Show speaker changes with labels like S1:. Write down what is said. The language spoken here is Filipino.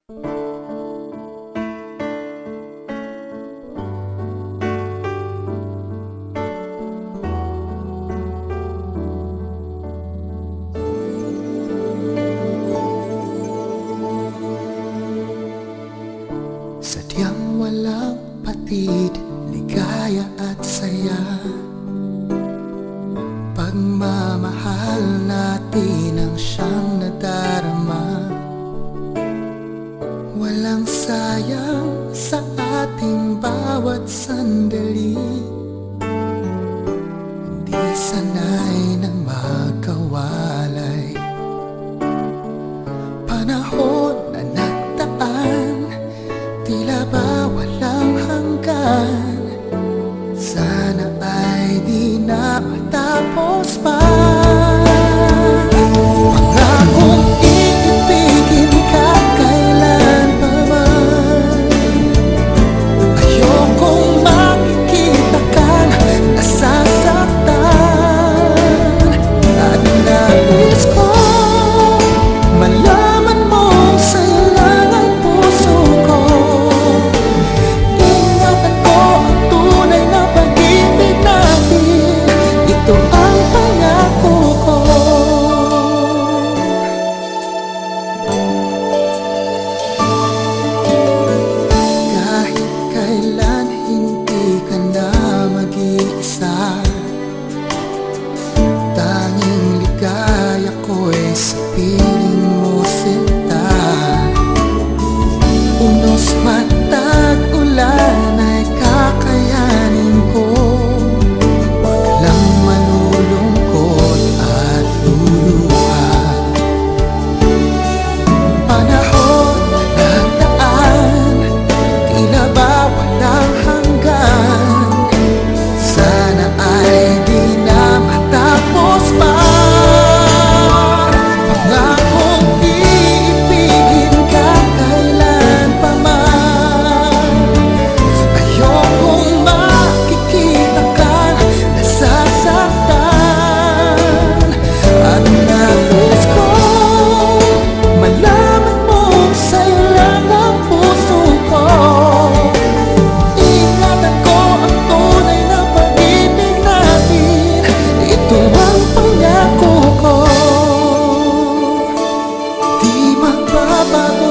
S1: Sadyang walang patid, ligaya at saya. Pagmamahal natin ang siyang nadarama. Walang sayang sa ating bawat sandali. Hindi sanay ng magkawalay. Panahon na nagdaan, tila ba walang hanggan. Sana ay di na matapos pa. Pangakong iibigin ka kailanman. Ayokong makikita kang nasasaktan. At nais ko malaman mo sa'yo lang ang puso ko. Ingatan ko ang tunay na pag-ibig natin. Ito ang pangako ko. Kahit kailan hindi ka na mag-iisa. Tanging ligaya ko'y sa piling mo sinta. Unos man tag-ulan ay kakayanin ko. Walang malulungkot at luluha. Panahon na nagdaan, tila ba walang hanggan. Sana ay di na matapos pa. Pangakong iibigin ka kailan pa man. Ayokong makikita ka nasasaktan. At nais ko malaman mo sa'yo lang ang puso ko. Ingatan ko ang tunay na pag-ibig natin. Ito ang pangako ko. Di magbabago